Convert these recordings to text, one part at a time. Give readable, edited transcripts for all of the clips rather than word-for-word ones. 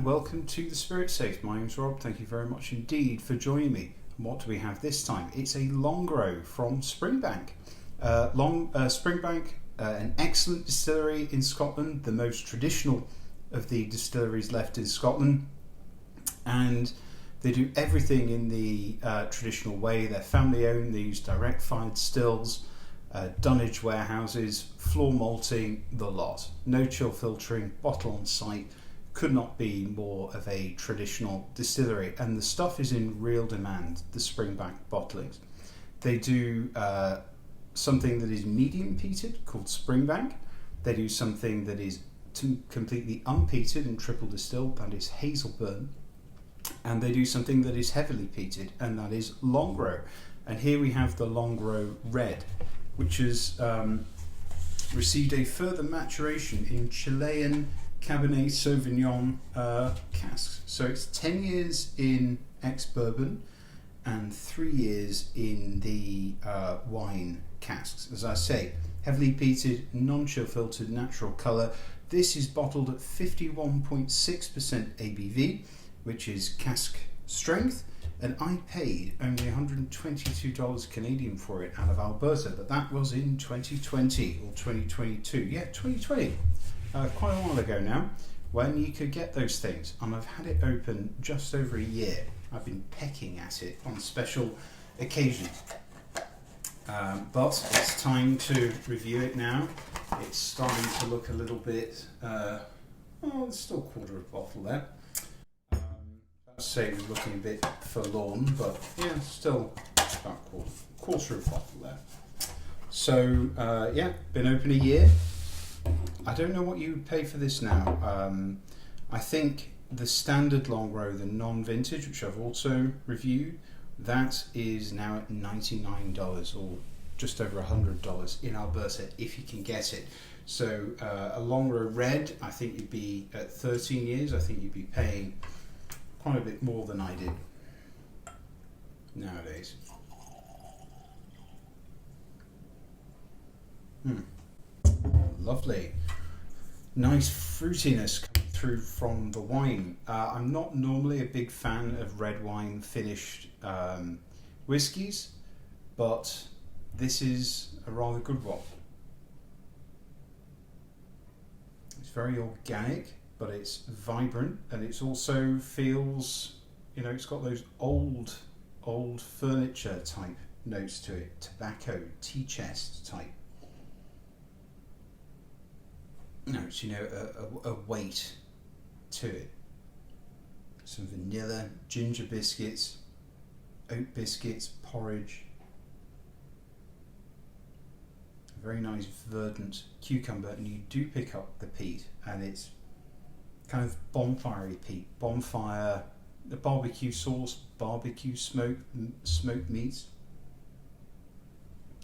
welcome to the Spirit Safe. My name's Rob. Thank you very much indeed for joining me. And what do we have this time? It's a Longrow from Springbank. Springbank, an excellent distillery in Scotland, the most traditional of the distilleries left in Scotland, and they do everything in the traditional way. They're family owned. They use direct fired stills, dunnage warehouses, floor malting, the lot. No chill filtering, bottle on site. Could not be more of a traditional distillery, and the stuff is in real demand, the Springbank bottlings. They do something that is medium peated called Springbank. They do something that is completely unpeated and triple distilled, that is Hazelburn. And they do something that is heavily peated, and that is Longrow. And here we have the Longrow Red, which has received a further maturation in Chilean Cabernet Sauvignon casks. So it's 10 years in ex-bourbon and 3 years in the wine casks. As I say, heavily peated, non-chill filtered, natural colour. This is bottled at 51.6% ABV, which is cask strength, and I paid only $122 Canadian for it out of Alberta, but that was in 2020 or 2022. Yeah, 2020. Quite a while ago now, when you could get those things, and I've had it open just over a year. I've been pecking at it on special occasions, but it's time to review it now. It's starting to look a little bit, there's still a quarter of a bottle there. I'd say it was looking a bit forlorn, but yeah, still about quarter of a bottle there. So yeah, been open a year. I don't know what you would pay for this now. I think the standard Longrow, the non-vintage, which I've also reviewed, that is now at $99 or just over $100 in Alberta if you can get it. So a Longrow Red, I think you'd be at 13 years. I think you'd be paying quite a bit more than I did nowadays. Lovely. Nice fruitiness coming through from the wine. I'm not normally a big fan of red wine finished whiskies, but this is a rather good one. It's very organic, but it's vibrant, and it's also feels, it's got those old furniture type notes to it, tobacco, tea chest type. Notes, a weight to it. Some vanilla, ginger biscuits, oat biscuits, porridge. A very nice verdant cucumber, and you do pick up the peat, and it's kind of bonfire-y peat. Bonfire, the barbecue sauce, barbecue smoked meats,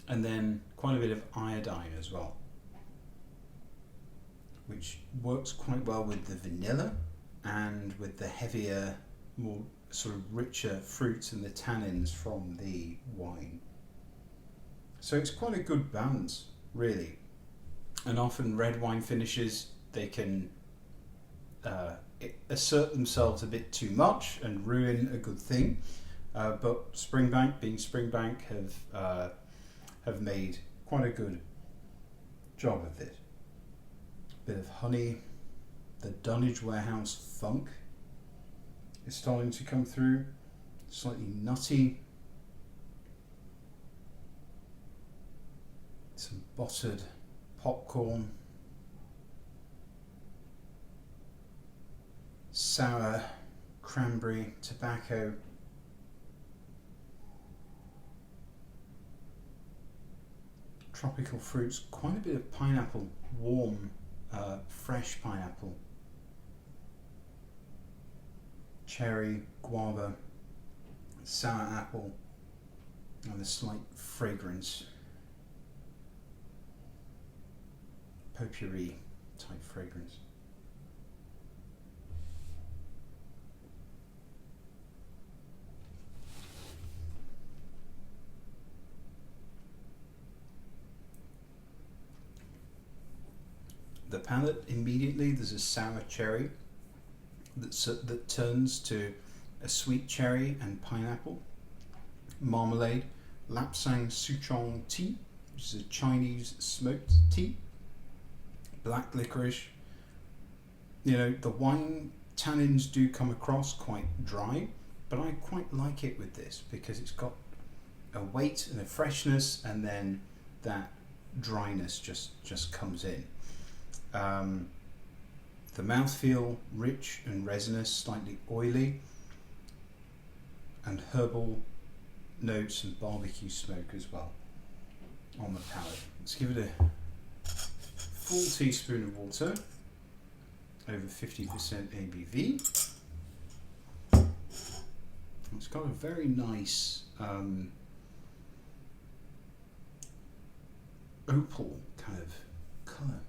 and then quite a bit of iodine as well, which works quite well with the vanilla and with the heavier, more sort of richer fruits and the tannins from the wine. So it's quite a good balance, really. And often red wine finishes, they can assert themselves a bit too much and ruin a good thing. But Springbank, being Springbank, have made quite a good job of it. Bit of honey, the dunnage warehouse funk is starting to come through, slightly nutty, some buttered popcorn, sour cranberry tobacco, tropical fruits, quite a bit of pineapple, warm fresh pineapple, cherry, guava, sour apple, and a slight fragrance, potpourri type fragrance. The palate, immediately there's a sour cherry, that turns to a sweet cherry and pineapple, marmalade, lapsang souchong tea, which is a Chinese smoked tea, black licorice. You know, the wine tannins do come across quite dry, but I quite like it with this because it's got a weight and a freshness, and then that dryness just comes in. The mouthfeel rich and resinous, slightly oily, and herbal notes and barbecue smoke as well on the palate. Let's give it a full teaspoon of water, over 50% ABV. It's got a very nice opal kind of colour.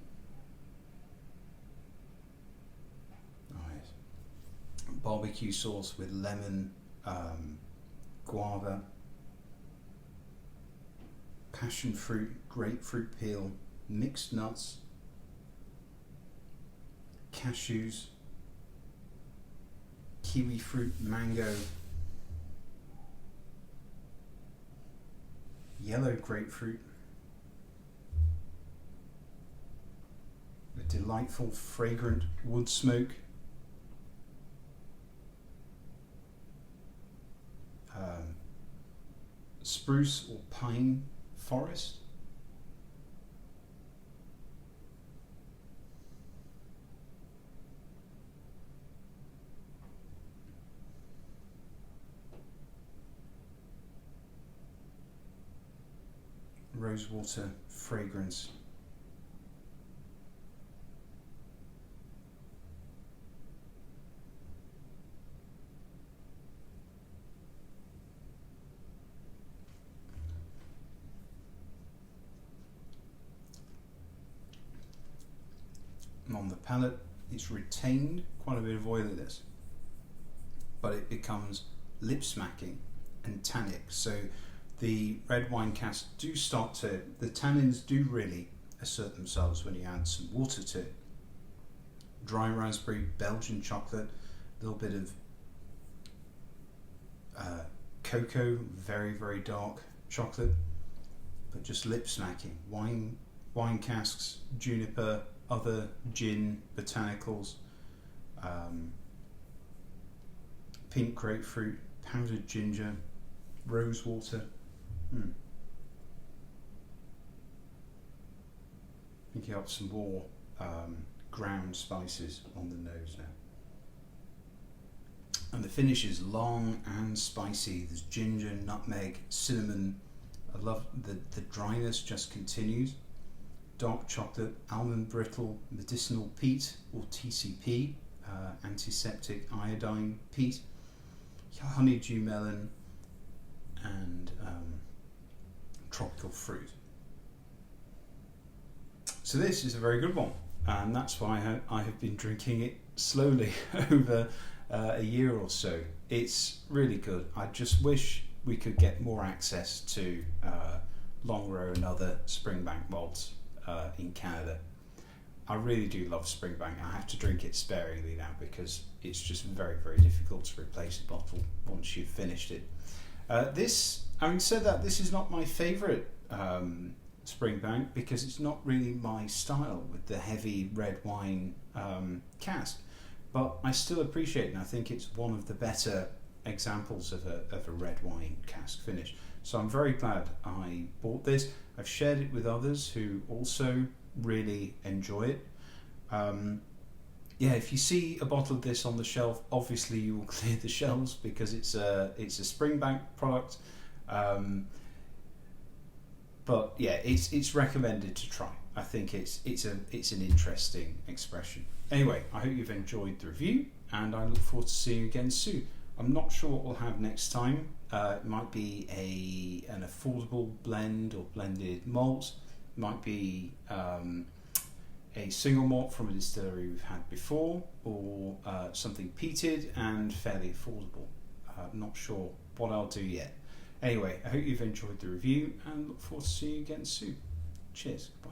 Right. Barbecue sauce with lemon, guava, passion fruit, grapefruit peel, mixed nuts, cashews, kiwi fruit, mango, yellow grapefruit, a delightful fragrant wood smoke, spruce or pine forest, rosewater fragrance, and on the palate it's retained quite a bit of oiliness, but it becomes lip smacking and tannic. So the red wine casks do start to, the tannins do really assert themselves when you add some water to it. Dry raspberry, Belgian chocolate, a little bit of cocoa, very, very dark chocolate, but just lip smacking. Wine casks, juniper, other gin, botanicals, pink grapefruit, powdered ginger, rosewater. Picking up some more ground spices on the nose now. And the finish is long and spicy. There's ginger, nutmeg, cinnamon. I love the dryness just continues. Dark chocolate, almond brittle, medicinal peat or TCP, antiseptic iodine peat, honeydew melon, and tropical fruit. So this is a very good one, and that's why I have been drinking it slowly over a year or so. It's really good. I just wish we could get more access to Longrow and other Springbank malts in Canada. I really do love Springbank. I have to drink it sparingly now because it's just very, very difficult to replace a bottle once you've finished it. Having said that, this is not my favourite Springbank because it's not really my style with the heavy red wine cask, but I still appreciate it, and I think it's one of the better examples of a red wine cask finish. So I'm very glad I bought this. I've shared it with others who also really enjoy it. If you see a bottle of this on the shelf, obviously you will clear the shelves because it's a Springbank product. But yeah, it's recommended to try. I think it's an interesting expression. Anyway, I hope you've enjoyed the review, and I look forward to seeing you again soon. I'm not sure what we'll have next time. It might be an affordable blend or blended malt. It might be a single malt from a distillery we've had before, or something peated and fairly affordable. Not sure what I'll do yet. Anyway, I hope you've enjoyed the review and look forward to seeing you again soon. Cheers. Bye.